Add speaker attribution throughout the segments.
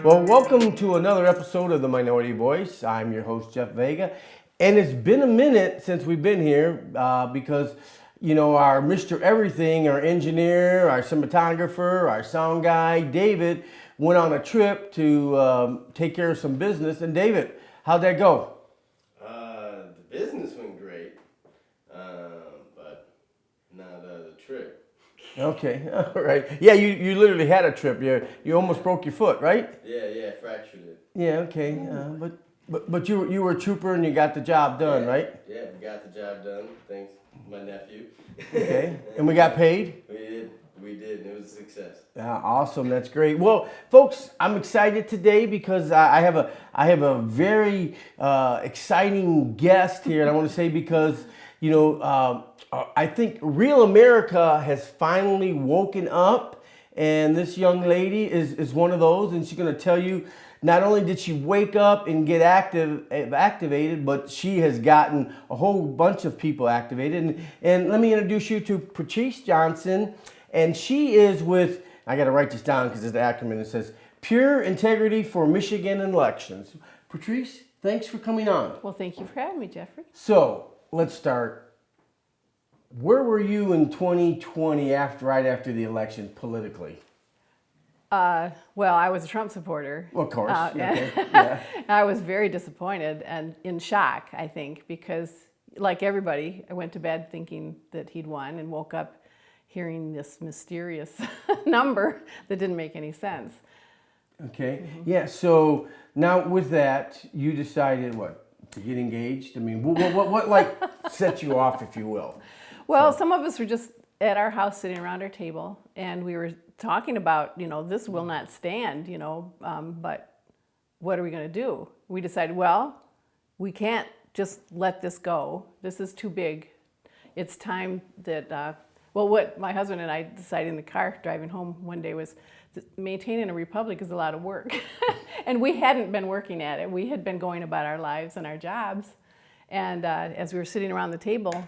Speaker 1: Well, welcome to another episode of The Minority Voice. I'm your host, Jeff Vega. And it's been a minute since we've been here because, our Mr. Everything, our engineer, our cinematographer, our sound guy, David, went on a trip to take care of some business. And David, how'd that go?
Speaker 2: The business went great, but not the trip.
Speaker 1: Okay, all right. Yeah, you literally had a trip. You almost broke your foot, right?
Speaker 2: Yeah, fractured it.
Speaker 1: Yeah, okay. But you were a trooper and you got the job done, right?
Speaker 2: Yeah, we got the job done. Thanks, my nephew.
Speaker 1: Okay, and we got paid?
Speaker 2: We did, and it was a success.
Speaker 1: Awesome, that's great. Well, folks, I'm excited today because I have a very exciting guest here, and I want to say because I think real America has finally woken up, and this young lady is one of those, and she's going to tell you not only did she wake up and get activated, but she has gotten a whole bunch of people activated. And let me introduce you to Patrice Johnson, and she is with, I got to write this down because it's the acronym. It says Pure Integrity for Michigan Elections. Patrice, thanks for coming on.
Speaker 3: Well, thank you for having me, Jeffrey.
Speaker 1: So let's start. Where were you in 2020 right after the election politically?
Speaker 3: Well, I was a Trump supporter.
Speaker 1: Of course. Okay.
Speaker 3: Yeah. I was very disappointed and in shock, I think, because like everybody, I went to bed thinking that he'd won and woke up hearing this mysterious number that didn't make any sense.
Speaker 1: Okay. Mm-hmm. Yeah. So now with that, you decided what? To get engaged? I mean, what like set you off, if you will?
Speaker 3: Well, some of us were just at our house sitting around our table, and we were talking about, this will not stand, but what are we going to do? We decided, well, we can't just let this go. This is too big. It's time that, what my husband and I decided in the car driving home one day was maintaining a republic is a lot of work. And we hadn't been working at it. We had been going about our lives and our jobs. And as we were sitting around the table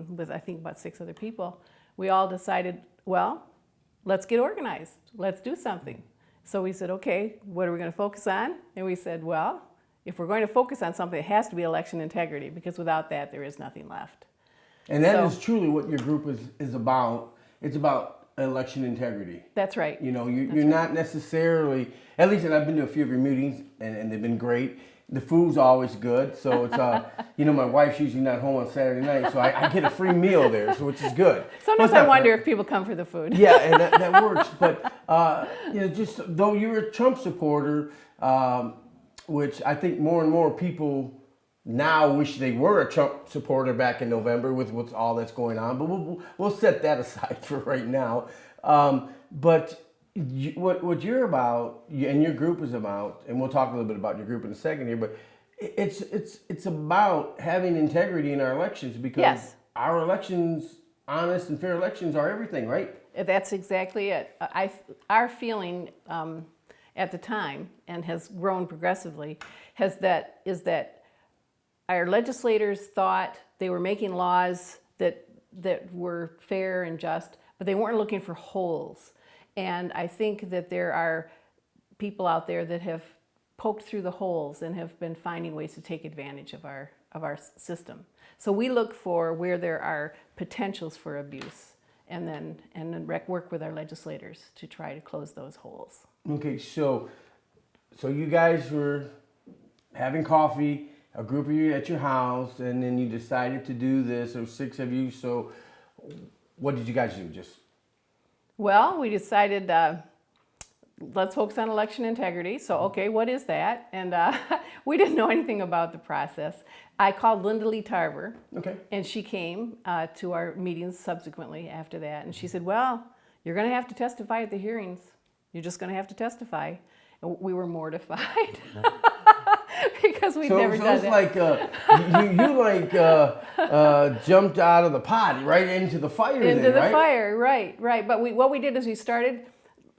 Speaker 3: with, I think, about 6 other people, we all decided, well, let's get organized. Let's do something. So we said, okay, what are we going to focus on? And we said, well, if we're going to focus on something, it has to be election integrity, because without that, there is nothing left.
Speaker 1: And that is truly what your group is about. It's about election integrity.
Speaker 3: That's right.
Speaker 1: You're not necessarily, at least, and I've been to a few of your meetings, and they've been great. The food's always good, so it's my wife's usually not home on Saturday night, so I get a free meal there, so which is good.
Speaker 3: Sometimes I wonder if people come for the food.
Speaker 1: Yeah, and that works. But just though you're a Trump supporter, which I think more and more people now wish they were a Trump supporter back in November with all that's going on. But we'll set that aside for right now. But what you're about, and your group is about, and we'll talk a little bit about your group in a second here, but it's about having integrity in our elections, because our elections, honest and fair elections, are everything, right?
Speaker 3: That's exactly it. Our feeling at the time, and has grown progressively, is that our legislators thought they were making laws that were fair and just, but they weren't looking for holes. And I think that there are people out there that have poked through the holes and have been finding ways to take advantage of our system. So we look for where there are potentials for abuse, and then work with our legislators to try to close those holes.
Speaker 1: Okay, so you guys were having coffee, a group of you at your house, and then you decided to do this. There were 6 of you. So what did you guys do?
Speaker 3: Well, we decided let's focus on election integrity. So, okay, what is that? And we didn't know anything about the process. I called Linda Lee Tarver, and she came to our meetings subsequently after that. And she said, well, you're going to have to testify at the hearings. You're just going to have to testify. And we were mortified. Because we'd never done
Speaker 1: that. So it's like you jumped out of the pot right into the fire.
Speaker 3: Fire, right. But what we did is we started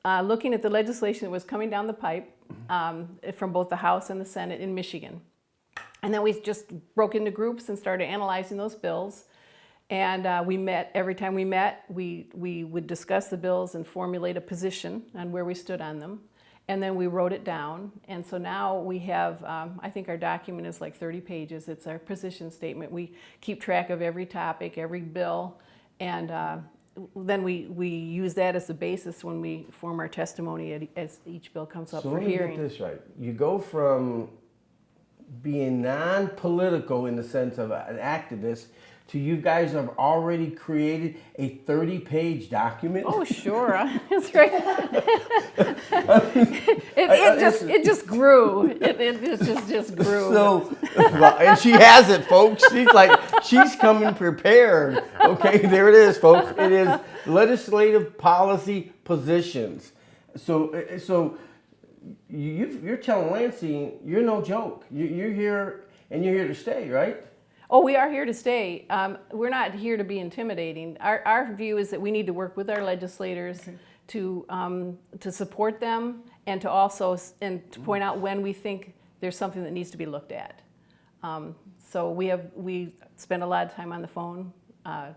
Speaker 3: looking at the legislation that was coming down the pipe from both the House and the Senate in Michigan. And then we just broke into groups and started analyzing those bills. And we met, every time we met, we would discuss the bills and formulate a position on where we stood on them. And then we wrote it down. And so now we have, I think our document is like 30 pages. It's our position statement. We keep track of every topic, every bill, and then we use that as the basis when we form our testimony as each bill comes up
Speaker 1: So
Speaker 3: for
Speaker 1: let me
Speaker 3: hearing.
Speaker 1: get this right. You go from being non-political in the sense of an activist to you guys have already created a 30-page document.
Speaker 3: Oh, sure. That's right. It just grew. It just grew.
Speaker 1: So, well, and she has it, folks. She's coming prepared. Okay, there it is, folks. It is legislative policy positions. So you're telling Lansing you're no joke. You're here and you're here to stay, right?
Speaker 3: Oh, we are here to stay. We're not here to be intimidating. Our view is that we need to work with our legislators to support them and to also to point out when we think there's something that needs to be looked at. So we spend a lot of time on the phone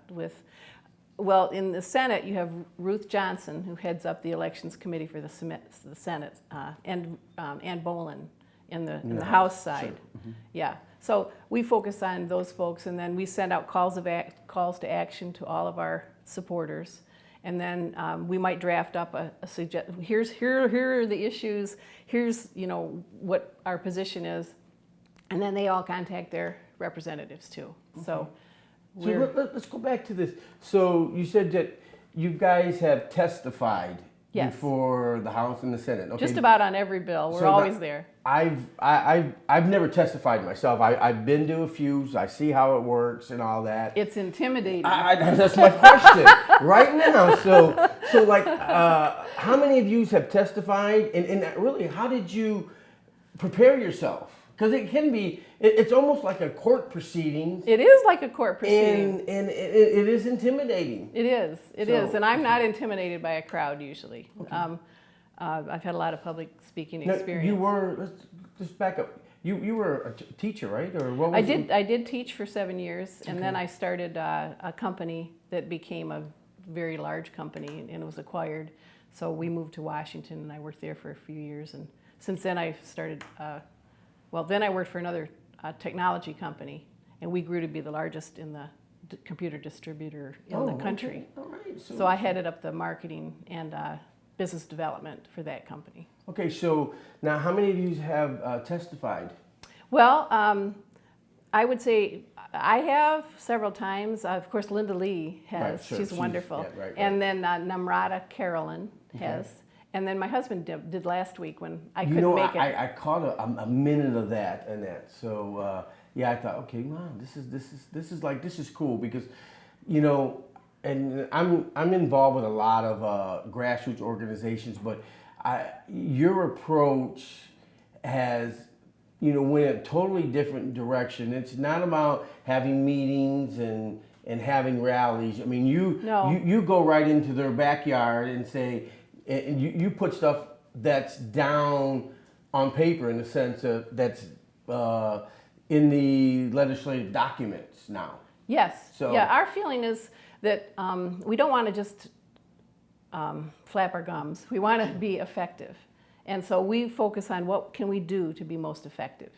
Speaker 3: with. Well, in the Senate, you have Ruth Johnson, who heads up the Elections Committee for the Senate, and Ann Bolin in the House side.
Speaker 1: Sure. Mm-hmm.
Speaker 3: Yeah. So we focus on those folks, and then we send out calls to action to all of our supporters, and then we might draft up a suggest. Here are the issues. Here's what our position is, and then they all contact their representatives too.
Speaker 1: Okay.
Speaker 3: So
Speaker 1: let's go back to this. So you said that you guys have testified
Speaker 3: Yes.
Speaker 1: before the House and the Senate. Okay.
Speaker 3: Just about on every bill. We're always there.
Speaker 1: I've never testified myself. I've been to a few. I see how it works and all that.
Speaker 3: It's intimidating.
Speaker 1: That's my question right now. So like, how many of you have testified, and really, how did you prepare yourself? Because it can be, it's almost like a court proceeding.
Speaker 3: It is like a court proceeding.
Speaker 1: And it is intimidating.
Speaker 3: It is. It is. And I'm not intimidated by a crowd usually.
Speaker 1: Okay.
Speaker 3: I've had a lot of public speaking
Speaker 1: Now,
Speaker 3: experience.
Speaker 1: you were, let's just back up. You were a teacher, right? Or what was it?
Speaker 3: I did teach for 7 years, and then I started a company that became a very large company, and it was acquired. So we moved to Washington, and I worked there for a few years. And since then, I started. Then I worked for another technology company, and we grew to be the largest in the computer distributor in the country.
Speaker 1: Okay. All right.
Speaker 3: So I headed up the marketing and business development for that company.
Speaker 1: Okay, so now how many of you have testified?
Speaker 3: Well, I would say I have several times. Of course, Linda Lee has.
Speaker 1: Right, sure.
Speaker 3: She's wonderful.
Speaker 1: Yeah, right.
Speaker 3: And then Namrata Carolyn has. And then my husband did last week when I couldn't make it.
Speaker 1: I caught a minute of that and that. So yeah, I thought, okay, wow, this is cool because, and I'm involved with a lot of grassroots organizations, but your approach has went a totally different direction. It's not about having meetings and having rallies. I mean, you go right into their backyard and say. And you put stuff that's down on paper in the sense of that's in the legislative documents now.
Speaker 3: Yes.
Speaker 1: So,
Speaker 3: yeah, our feeling is that we don't want to just flap our gums. We want to be effective. And so we focus on what can we do to be most effective.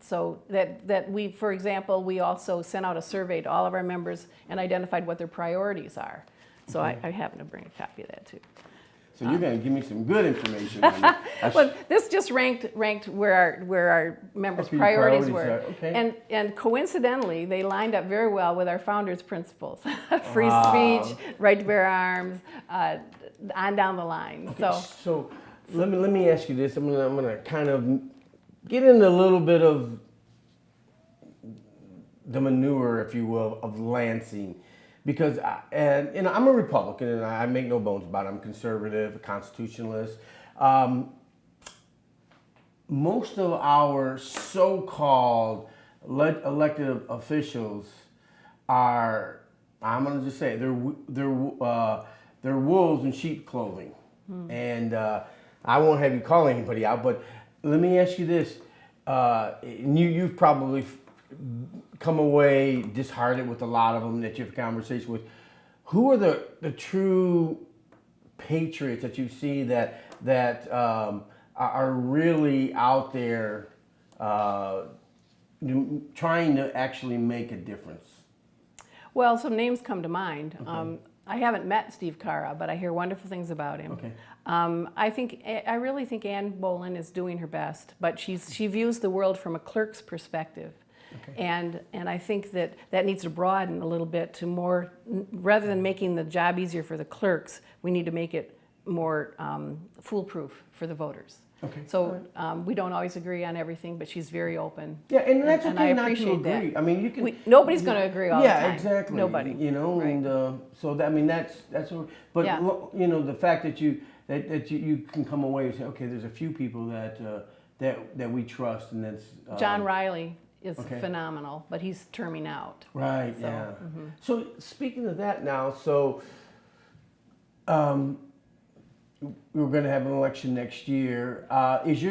Speaker 3: So that we, for example, we also sent out a survey to all of our members and identified what their priorities are. So I happen to bring a copy of that too.
Speaker 1: So you're going to give me some good information on that.
Speaker 3: Well, this just ranked where our members' priorities were.
Speaker 1: Okay.
Speaker 3: And coincidentally, they lined up very well with our founders' principles: free speech, right to bear arms, on down the line.
Speaker 1: Okay, so let me ask you this. I'm gonna kind of get into a little bit of the manure, if you will, of Lansing. Because I'm a Republican, and I make no bones about it. I'm conservative, a constitutionalist. Most of our so-called elected officials are, I'm going to just say, they're wolves in sheep clothing. And I won't have you call anybody out, but let me ask you this. You've probably come away disheartened with a lot of them that you've conversation with. Who are the true patriots that you see that that are really out there trying to actually make a difference?
Speaker 3: Well, some names come to mind. I haven't met Steve Cara, but I hear wonderful things about him.
Speaker 1: Okay.
Speaker 3: I really think Ann Bolin is doing her best, but she views the world from a clerk's perspective.
Speaker 1: Okay.
Speaker 3: And I think that needs to broaden a little bit to more, rather than making the job easier for the clerks, we need to make it more foolproof for the voters.
Speaker 1: Okay.
Speaker 3: So we don't always agree on everything, but she's very open.
Speaker 1: Yeah, and that's
Speaker 3: and
Speaker 1: okay
Speaker 3: I
Speaker 1: not to
Speaker 3: appreciate
Speaker 1: agree.
Speaker 3: that.
Speaker 1: I mean, you can.
Speaker 3: Nobody's going to agree all the time.
Speaker 1: Yeah, exactly.
Speaker 3: Nobody.
Speaker 1: You know,
Speaker 3: Right.
Speaker 1: and so that, I mean that's but
Speaker 3: Yeah.
Speaker 1: you know, the fact that you can come away and say, okay, there's a few people that we trust, and that's
Speaker 3: John Riley is
Speaker 1: okay.
Speaker 3: phenomenal, but he's terming out.
Speaker 1: Right.
Speaker 3: So,
Speaker 1: Yeah. So speaking of that now, so we're going to have an election next year. Is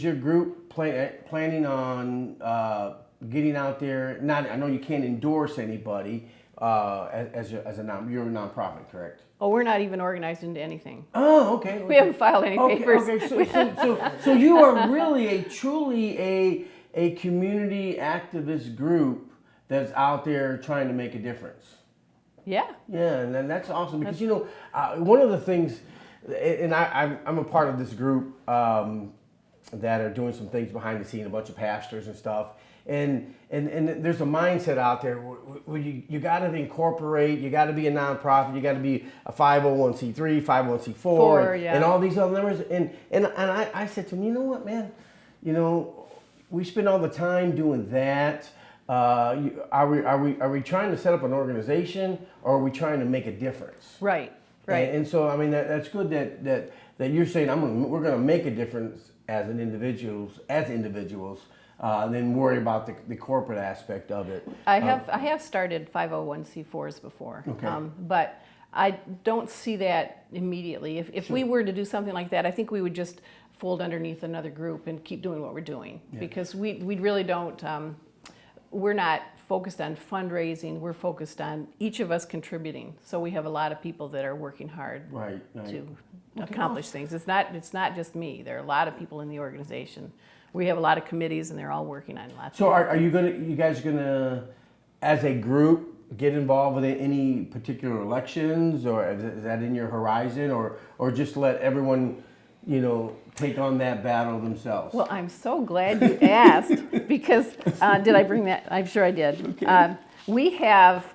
Speaker 1: your group planning on getting out there? I know you can't endorse anybody as a you're a nonprofit, correct?
Speaker 3: Oh, we're not even organized into anything.
Speaker 1: Oh, okay.
Speaker 3: We haven't filed any papers.
Speaker 1: Okay. So you are really truly a community activist group that's out there trying to make a difference.
Speaker 3: Yeah.
Speaker 1: Yeah, and then that's awesome because you know one of the things, and I'm a part of this group that are doing some things behind the scene, a bunch of pastors and stuff, and there's a mindset out there where you got to incorporate, you got to be a nonprofit, you got to be a 501c3, 501c4, and all these other numbers, and I said to him, you know what, man, you know, we spend all the time doing that. Are we trying to set up an organization, or are we trying to make a difference?
Speaker 3: Right.
Speaker 1: And so I mean that's good that you're saying we're gonna make a difference as individuals, and then worry about the corporate aspect of it.
Speaker 3: I have started 501c4s before,
Speaker 1: Okay.
Speaker 3: but I don't see that immediately. If we were to do something like that, I think we would just fold underneath another group and keep doing what we're doing, because we really don't. We're not focused on fundraising. We're focused on each of us contributing. So we have a lot of people that are working hard to accomplish things. It's not just me. There are a lot of people in the organization. We have a lot of committees, and they're all working on lots.
Speaker 1: So are you guys gonna, as a group, get involved with any particular elections, or is that in your horizon, or just let everyone, you know, take on that battle themselves?
Speaker 3: Well, I'm so glad you asked, because did I bring that? I'm sure I did.
Speaker 1: Okay.
Speaker 3: We have,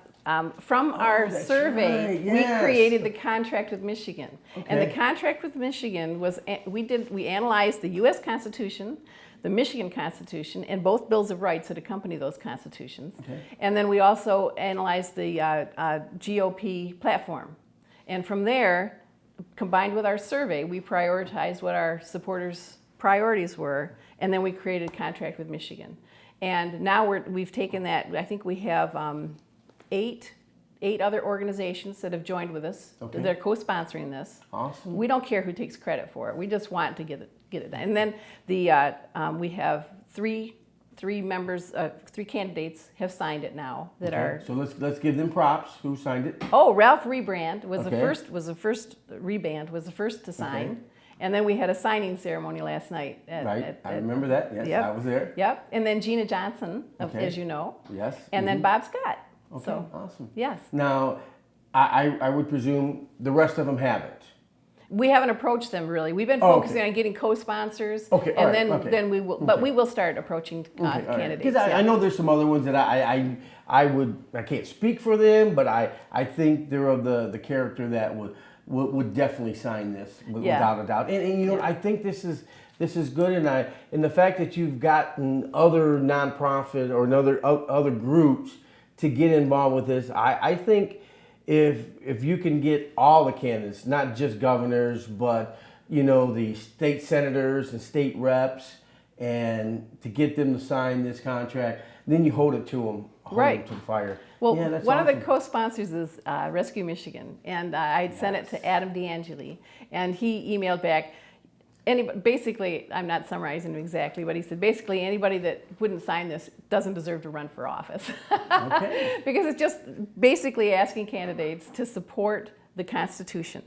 Speaker 3: from our survey,
Speaker 1: right, yes.
Speaker 3: we created the contract with Michigan. And the
Speaker 1: Okay.
Speaker 3: contract with Michigan was, we analyzed the U.S. Constitution, the Michigan Constitution, and both bills of rights that accompany those constitutions.
Speaker 1: Okay.
Speaker 3: And then we also analyzed the GOP platform. And from there, combined with our survey, we prioritized what our supporters' priorities were, and then we created a contract with Michigan. And now we've taken that. I think we have eight other organizations that have joined with us.
Speaker 1: Okay.
Speaker 3: They're co-sponsoring this.
Speaker 1: Awesome.
Speaker 3: We don't care who takes credit for it. We just want to get it done. And then we have three candidates have signed it now that are.
Speaker 1: So let's give them props. Who signed it?
Speaker 3: Oh, Ralph Rebrand was
Speaker 1: Okay.
Speaker 3: the first to sign.
Speaker 1: Okay.
Speaker 3: And then we had a signing ceremony last night.
Speaker 1: I remember that. Yes,
Speaker 3: Yep.
Speaker 1: I was there.
Speaker 3: Yep. And then Gina Johnson,
Speaker 1: Okay.
Speaker 3: as you know.
Speaker 1: Yes.
Speaker 3: And then Bob Scott.
Speaker 1: Okay.
Speaker 3: So,
Speaker 1: Awesome.
Speaker 3: yes.
Speaker 1: Now, I would presume the rest of them haven't.
Speaker 3: We haven't approached them really. We've been
Speaker 1: Oh,
Speaker 3: focusing on getting co-sponsors.
Speaker 1: Okay, all
Speaker 3: And
Speaker 1: right, okay.
Speaker 3: then we will, but
Speaker 1: Okay.
Speaker 3: we will start approaching candidates.
Speaker 1: Because I
Speaker 3: yeah.
Speaker 1: know there's some other ones that I can't speak for them, but I think they're of the character that would definother sign this without a doubt. And you know, I think this is good, and the fact that you've gotten other nonprofit or other groups to get involved with this, I think if you can get all the candidates, not just governors, but you know, the state senators and state reps, and to get them to sign this contract, then you hold it to them,
Speaker 3: Right.
Speaker 1: to the fire.
Speaker 3: Well,
Speaker 1: Yeah, that's
Speaker 3: one of
Speaker 1: awesome.
Speaker 3: the co-sponsors is Rescue Michigan, and I had sent it to Adam DeAngeli, and he emailed back. Basically, I'm not summarizing it exactly, but he said basically anybody that wouldn't sign this doesn't deserve to run for office.
Speaker 1: Okay.
Speaker 3: Because it's just basically asking candidates to support the Constitution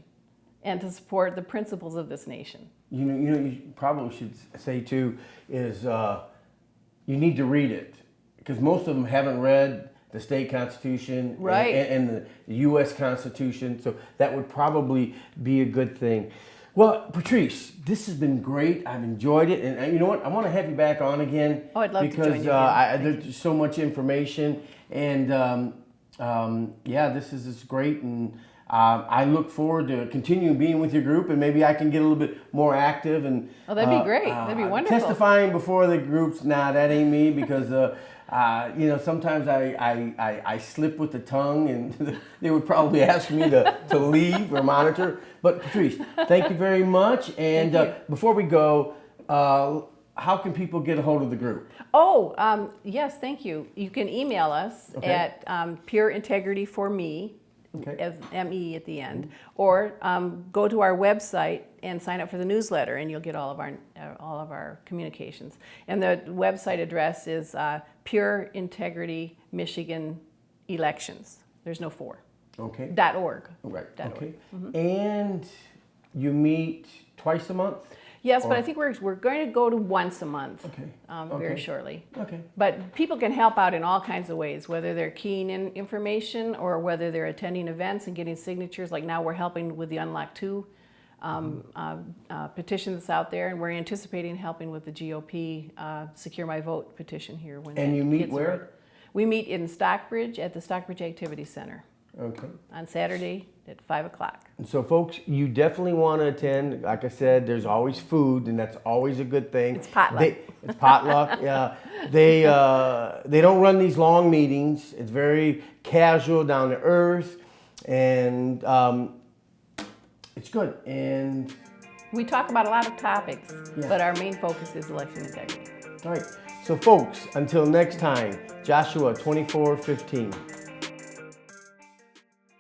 Speaker 3: and to support the principles of this nation.
Speaker 1: you probably should say too is you need to read it because most of them haven't read the state constitution
Speaker 3: Right.
Speaker 1: and the U.S. Constitution, so that would probably be a good thing. Well, Patrice, this has been great. I've enjoyed it, and you know what? I want to have you back on again.
Speaker 3: Oh, I'd love to
Speaker 1: because
Speaker 3: join you again.
Speaker 1: there's so much information, and yeah, this is great, and I look forward to continuing being with your group, and maybe I can get a little bit more active and.
Speaker 3: Oh, that'd be great. That'd be wonderful.
Speaker 1: Testifying before the groups, nah, that ain't me because. Sometimes I slip with the tongue, and they would probably ask me to leave or monitor. But Patrice, thank you very much. And before we go, how can people get a hold of the group?
Speaker 3: Oh, yes, thank you. You can email us
Speaker 1: Okay.
Speaker 3: at Pure Integrity for Me,
Speaker 1: Okay.
Speaker 3: as ME at the end, or go to our website and sign up for the newsletter, and you'll get all of our communications. And the website address is Pure Integrity Michigan Elections. There's no .for.
Speaker 1: Okay.
Speaker 3: .org.
Speaker 1: Right.
Speaker 3: .org.
Speaker 1: Okay. And you meet twice a month?
Speaker 3: Yes,
Speaker 1: Or-
Speaker 3: but I think we're going to go to once a month.
Speaker 1: Okay.
Speaker 3: Very
Speaker 1: Okay.
Speaker 3: shortly.
Speaker 1: Okay.
Speaker 3: But people can help out in all kinds of ways, whether they're keying in information or whether they're attending events and getting signatures. Like now we're helping with the Unlock 2 petition that's out there, and we're anticipating helping with the GOP Secure My Vote petition here. When
Speaker 1: And
Speaker 3: that
Speaker 1: you meet
Speaker 3: gets
Speaker 1: where?
Speaker 3: ready. We meet in Stockbridge at the Stockbridge Activity Center
Speaker 1: Okay.
Speaker 3: on Saturday at 5 o'clock.
Speaker 1: And so, folks, you definitely want to attend. Like I said, there's always food, and that's always a good thing.
Speaker 3: It's potluck.
Speaker 1: It's potluck. Yeah, they don't run these long meetings. It's very casual, down to earth, and it's good. And
Speaker 3: We talk about a lot of topics,
Speaker 1: Yeah.
Speaker 3: but our main focus is election integrity.
Speaker 1: all right. So, folks, until next time, Joshua 24:15.